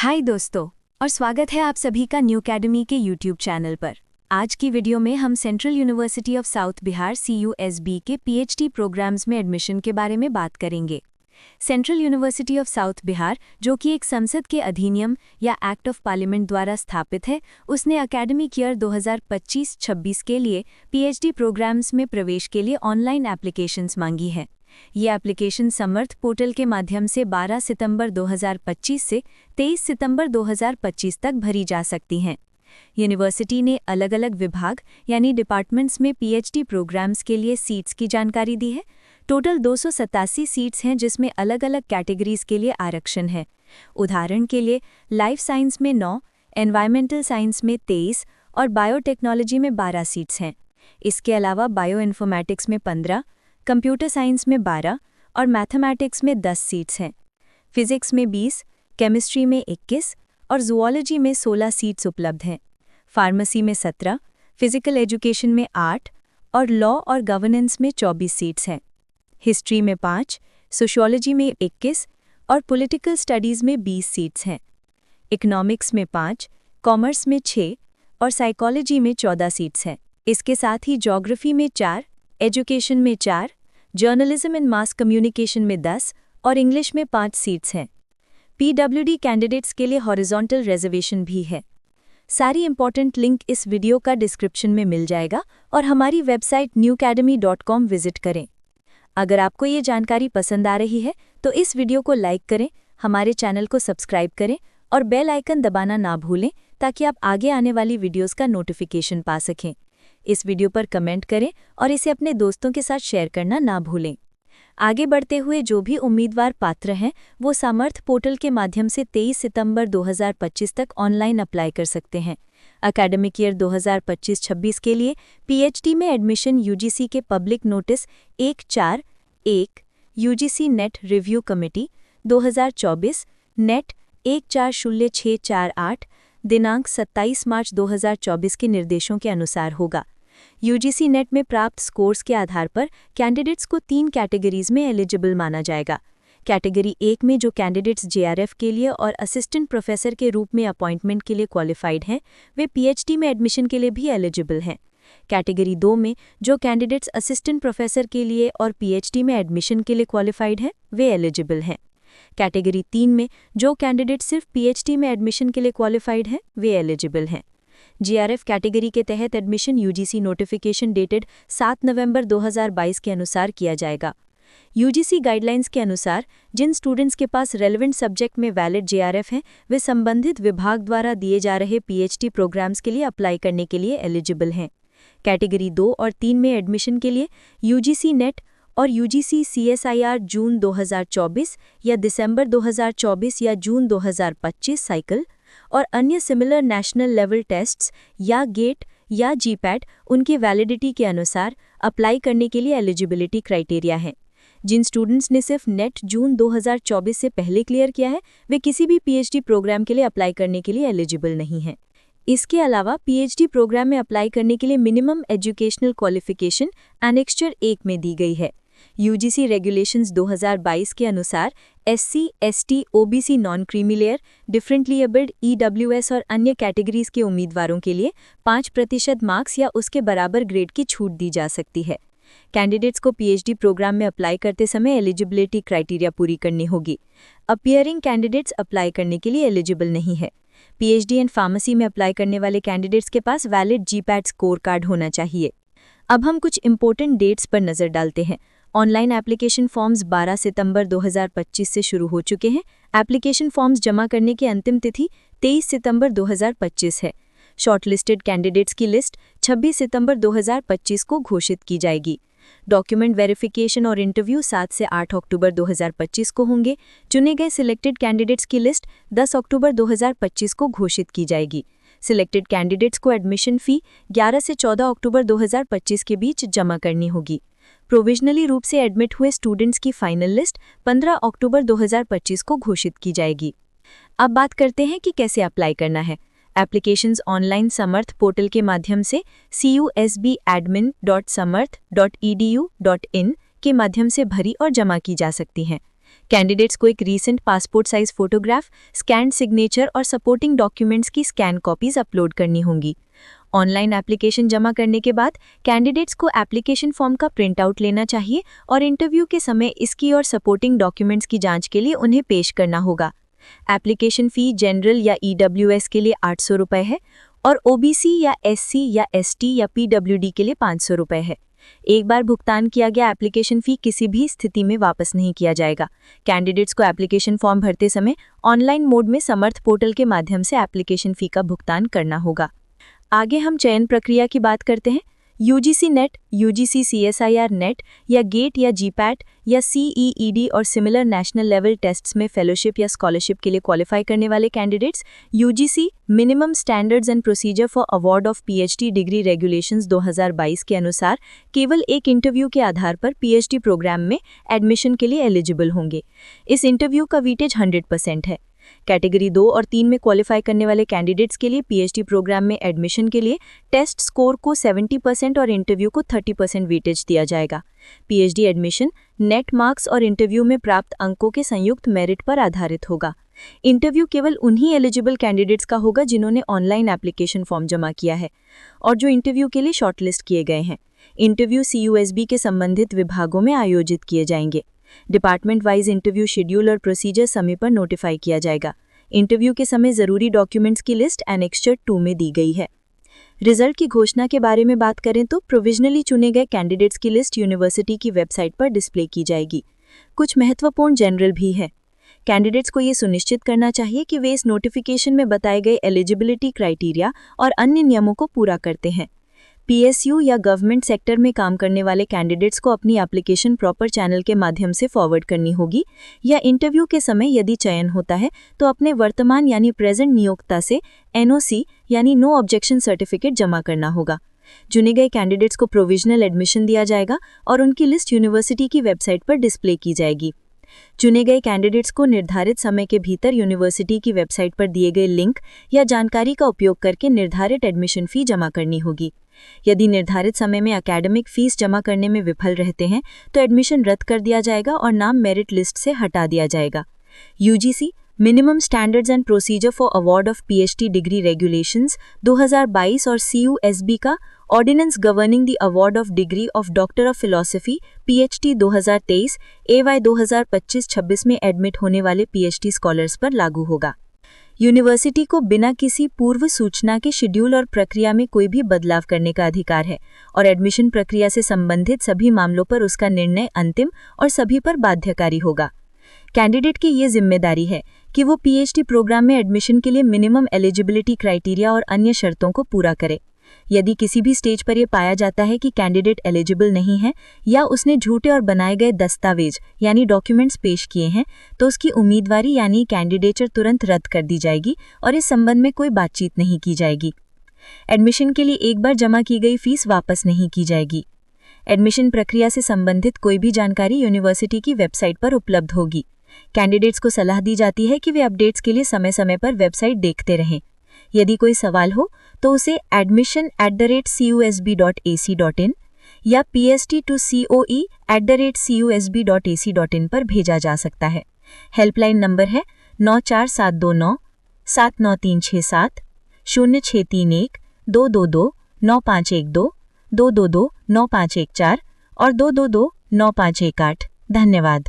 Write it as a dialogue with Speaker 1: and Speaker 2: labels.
Speaker 1: हाय दोस्तों, और स्वागत है आप सभी का न्यू अकेडमी के यूट्यूब चैनल पर। आज की वीडियो में हम central university of south Bihar CUSB के PhD प्रोग्राम्स में एडमिशन के बारे में बात करेंगे। Central university of south Bihar, जो कि एक संसद के अधिनियम या एक्ट ऑफ पार्लियामेंट द्वारा स्थापित है, उसने अकेडमिक ईयर 2025-26 के लिए PhD प्रोग्राम्स में प्रवेश के लिए ऑनलाइन एप्लीकेशंस मांगी है। ये एप्लीकेशन समर्थ पोर्टल के माध्यम से 12 सितंबर 2025 से 23 सितंबर 2025 तक भरी जा सकती हैं। यूनिवर्सिटी ने अलग अलग विभाग यानी डिपार्टमेंट्स में PhD प्रोग्राम्स के लिए सीट्स की जानकारी दी है। टोटल 287 सीट्स हैं, जिसमें अलग अलग कैटेगरीज के लिए आरक्षण है। उदाहरण के लिए लाइफ साइंस में 9, एनवायरमेंटल साइंस में 23 और बायोटेक्नोलॉजी में 12 सीट्स हैं। इसके अलावा बायो इन्फॉर्मेटिक्स में 15, कंप्यूटर साइंस में 12 और मैथमेटिक्स में 10 सीट्स हैं। फिजिक्स में 20, केमिस्ट्री में 21 और जूलॉजी में 16 सीट्स उपलब्ध हैं। फार्मेसी में 17, फिजिकल एजुकेशन में 8 और लॉ और गवर्नेंस में 24 सीट्स हैं। हिस्ट्री में 5, सोशियोलॉजी में 21 और पॉलिटिकल स्टडीज़ में 20 सीट्स हैं। इकोनॉमिक्स में 5, कॉमर्स में 6 और साइकोलॉजी में 14 सीट्स हैं। इसके साथ ही ज्योग्राफी में 4, एजुकेशन में 4, जर्नलिज्म एंड मास कम्युनिकेशन में 10 और इंग्लिश में 5 सीट्स हैं। PWD कैंडिडेट्स के लिए हॉरिजॉन्टल रिजर्वेशन भी है। सारी इंपॉर्टेंट लिंक इस वीडियो का डिस्क्रिप्शन में मिल जाएगा और हमारी वेबसाइट newacademy.com विजिट करें। अगर आपको ये जानकारी पसंद आ रही है तो इस वीडियो को लाइक करें, हमारे चैनल को सब्सक्राइब करें और बेल आइकन दबाना ना भूलें ताकि आप आगे आने वाली वीडियोस का नोटिफिकेशन पा सकें। इस वीडियो पर कमेंट करें और इसे अपने दोस्तों के साथ शेयर करना ना भूलें। आगे बढ़ते हुए जो भी उम्मीदवार पात्र हैं वो समर्थ पोर्टल के माध्यम से 23 सितंबर 2025 तक ऑनलाइन अप्लाई कर सकते हैं। एकेडमिक ईयर 2025-26 के लिए PhD में एडमिशन UGC के public notice 141 UGC net review committee 2024 net 140648 दिनांक 27 मार्च 2024 के निर्देशों के अनुसार होगा। UGC नेट में प्राप्त स्कोर्स के आधार पर कैंडिडेट्स को 3 कैटेगरीज में एलिजिबल माना जाएगा। कैटेगरी 1 में जो कैंडिडेट्स JRF के लिए और असिस्टेंट प्रोफेसर के रूप में अपॉइंटमेंट के लिए क्वालिफाइड हैं, वे PhD में एडमिशन के लिए भी एलिजिबल हैं। कैटेगरी 2 में जो कैंडिडेट्स असिस्टेंट प्रोफेसर के लिए और PhD में एडमिशन के लिए क्वालिफाइड हैं, वे एलिजिबल हैं। कैटेगरी 3 में जो कैंडिडेट सिर्फ PhD में एडमिशन के लिए क्वालिफाइड हैं, वे एलिजिबल हैं। JRF कैटेगरी के तहत एडमिशन UGC नोटिफिकेशन डेटेड 7 नवंबर 2022 के अनुसार किया जाएगा। UGC गाइडलाइंस के अनुसार जिन स्टूडेंट्स के पास रेलेवेंट सब्जेक्ट में वैलिड JRF हैं, वे संबंधित विभाग द्वारा दिए जा रहे PhD प्रोग्राम्स के लिए अप्लाई करने के लिए एलिजिबल हैं। कैटेगरी 2 और 3 में एडमिशन के लिए UGC नेट और UGC CSIR जून 2024 या दिसंबर 2024 या जून 2025 साइकिल और अन्य सिमिलर नेशनल लेवल टेस्ट्स या गेट या GPAT उनकी वैलिडिटी के अनुसार अप्लाई करने के लिए एलिजिबिलिटी क्राइटेरिया हैं। जिन स्टूडेंट्स ने सिर्फ नेट जून 2024 से पहले क्लियर किया है, वे किसी भी PhD प्रोग्राम के लिए अप्लाई करने के लिए एलिजिबल नहीं हैं। इसके अलावा PhD प्रोग्राम में अप्लाई करने के लिए मिनिमम एजुकेशनल क्वालिफिकेशन एनेक्स्चर 1 में दी गई है। UGC रेगुलेशंस 2022 के अनुसार SC, ST, OBC non creamy layer, differently abled EWS और अन्य कैटेगरीज के उम्मीदवारों के लिए 5% मार्क्स या उसके बराबर ग्रेड की छूट दी जा सकती है। कैंडिडेट्स को PhD प्रोग्राम में अप्लाई करते समय एलिजिबिलिटी क्राइटेरिया पूरी करनी होगी। अपीयरिंग कैंडिडेट्स अप्लाई करने के लिए एलिजिबल नहीं है। PhD एंड फार्मेसी में अप्लाई करने वाले कैंडिडेट्स के पास वैलिड GPAT स्कोर कार्ड होना चाहिए। अब हम कुछ इंपॉर्टेंट डेट्स पर नज़र डालते हैं। ऑनलाइन एप्लीकेशन फॉर्म्स 12 सितंबर 2025 से शुरू हो चुके हैं। एप्लीकेशन फॉर्म्स जमा करने की अंतिम तिथि 23 सितंबर 2025 है। शॉर्टलिस्टेड कैंडिडेट्स की लिस्ट 26 सितंबर 2025 को घोषित की जाएगी। डॉक्यूमेंट वेरिफिकेशन और इंटरव्यू 7 से 8 अक्टूबर 2025 को होंगे। चुने गए सिलेक्टेड कैंडिडेट्स की लिस्ट 10 अक्टूबर 2025 को घोषित की जाएगी। सिलेक्टेड कैंडिडेट्स को एडमिशन फ़ी 11 से 14 अक्टूबर 2025 के बीच जमा करनी होगी। प्रोविजनली रूप से एडमिट हुए स्टूडेंट्स की फाइनल लिस्ट 15 अक्टूबर 2025 को घोषित की जाएगी। अब बात करते हैं कि कैसे अप्लाई करना है। एप्लीकेशंस ऑनलाइन समर्थ पोर्टल के माध्यम से CUSBadmin.samarth.edu.in के माध्यम से भरी और जमा की जा सकती हैं। कैंडिडेट्स को एक recent passport size photograph, scanned signature और सपोर्टिंग डॉक्यूमेंट्स की स्कैन कॉपीज अपलोड करनी होंगी। ऑनलाइन एप्लीकेशन जमा करने के बाद कैंडिडेट्स को एप्लीकेशन फॉर्म का प्रिंट आउट लेना चाहिए और इंटरव्यू के समय इसकी और सपोर्टिंग डॉक्यूमेंट्स की जांच के लिए उन्हें पेश करना होगा। एप्लीकेशन फ़ी जनरल या ईडब्ल्यूएस के लिए 800 रुपये है और ओबीसी या एससी या एसटी या पीडब्ल्यूडी के लिए 500 रुपये है। एक बार भुगतान किया गया एप्लीकेशन फ़ी किसी भी स्थिति में वापस नहीं किया जाएगा। कैंडिडेट्स को एप्लीकेशन फॉर्म भरते समय ऑनलाइन मोड में समर्थ पोर्टल के माध्यम से एप्लीकेशन फ़ी का भुगतान करना होगा। आगे हम चयन प्रक्रिया की बात करते हैं। UGC net, UGC CSIR net या गेट या जीपैट या सीईईडी और सिमिलर नेशनल लेवल टेस्ट्स में फेलोशिप या स्कॉलरशिप के लिए क्वालिफाई करने वाले candidates UGC minimum standards and procedure for award of PhD degree regulations 2022 के अनुसार केवल एक इंटरव्यू के आधार पर पीएचडी प्रोग्राम में एडमिशन के लिए एलिजिबल होंगे। इस इंटरव्यू का वेटेज 100% है। कैटेगरी 2 और 3 में क्वालिफाई करने वाले कैंडिडेट्स के लिए पीएचडी प्रोग्राम में एडमिशन के लिए टेस्ट स्कोर को 70% और इंटरव्यू को 30% वेटेज दिया जाएगा। पीएचडी एडमिशन नेट मार्क्स और इंटरव्यू में प्राप्त अंकों के संयुक्त मेरिट पर आधारित होगा। इंटरव्यू केवल उन्हीं एलिजिबल कैंडिडेट्स का होगा जिन्होंने ऑनलाइन एप्लीकेशन फॉर्म जमा किया है और जो इंटरव्यू के लिए शॉर्टलिस्ट किए गए हैं। इंटरव्यू सीयूएसबी के संबंधित विभागों में आयोजित किए जाएंगे। डिपार्टमेंट वाइज इंटरव्यू शेड्यूल और प्रोसीजर समय पर नोटिफाई किया जाएगा। इंटरव्यू के समय ज़रूरी डॉक्यूमेंट्स की लिस्ट एनेक्स्चर 2 में दी गई है। रिजल्ट की घोषणा के बारे में बात करें तो प्रोविजनली चुने गए कैंडिडेट्स की लिस्ट यूनिवर्सिटी की वेबसाइट पर डिस्प्ले की जाएगी। कुछ महत्वपूर्ण जनरल भी है। कैंडिडेट्स को ये सुनिश्चित करना चाहिए कि वे इस नोटिफिकेशन में बताए गए एलिजिबिलिटी क्राइटेरिया और अन्य नियमों को पूरा करते हैं। पीएसयू या गवर्नमेंट सेक्टर में काम करने वाले कैंडिडेट्स को अपनी एप्लीकेशन प्रॉपर चैनल के माध्यम से फॉरवर्ड करनी होगी या इंटरव्यू के समय यदि चयन होता है तो अपने वर्तमान यानी प्रेजेंट नियोक्ता से एनओसी यानी नो ऑब्जेक्शन सर्टिफिकेट जमा करना होगा। चुने गए कैंडिडेट्स को प्रोविजनल एडमिशन दिया जाएगा और उनकी लिस्ट यूनिवर्सिटी की वेबसाइट पर डिस्प्ले की जाएगी। चुने गए कैंडिडेट्स को निर्धारित समय के भीतर यूनिवर्सिटी की वेबसाइट पर दिए गए लिंक या जानकारी का उपयोग करके निर्धारित एडमिशन फ़ी जमा करनी होगी। यदि निर्धारित समय में एकेडमिक फीस जमा करने में विफल रहते हैं तो एडमिशन रद्द कर दिया जाएगा और नाम मेरिट लिस्ट से हटा दिया जाएगा। UGC minimum standards and procedure for award of PhD degree regulations 2022 और सीयूएसबी का ordinance governing the award of degree of doctor of philosophy PhD 2023 AY 2025-26 में एडमिट होने वाले पीएचडी स्कॉलर्स पर लागू होगा। यूनिवर्सिटी को बिना किसी पूर्व सूचना के शेड्यूल और प्रक्रिया में कोई भी बदलाव करने का अधिकार है और एडमिशन प्रक्रिया से संबंधित सभी मामलों पर उसका निर्णय अंतिम और सभी पर बाध्यकारी होगा। कैंडिडेट की ये जिम्मेदारी है कि वो पीएचडी प्रोग्राम में एडमिशन के लिए मिनिमम एलिजिबिलिटी क्राइटेरिया और अन्य शर्तों को पूरा करे। यदि किसी भी स्टेज पर यह पाया जाता है कि कैंडिडेट एलिजिबल नहीं है या उसने झूठे और बनाए गए दस्तावेज यानी डॉक्यूमेंट्स पेश किए हैं तो उसकी उम्मीदवारी यानी कैंडिडेचर तुरंत रद्द कर दी जाएगी और इस संबंध में कोई बातचीत नहीं की जाएगी। एडमिशन के लिए एक बार जमा की गई फीस वापस नहीं की जाएगी। एडमिशन प्रक्रिया से संबंधित कोई भी जानकारी यूनिवर्सिटी की वेबसाइट पर उपलब्ध होगी। कैंडिडेट्स को सलाह दी जाती है कि वे अपडेट्स के लिए समय समय पर वेबसाइट देखते रहें। यदि कोई सवाल हो तो उसे admission@cusb.ac.in या pst2coe@cusb.ac.in पर भेजा जा सकता है। हेल्पलाइन नंबर है 94729 79367 0631 222 9512 222 9514 और 222 9518। धन्यवाद।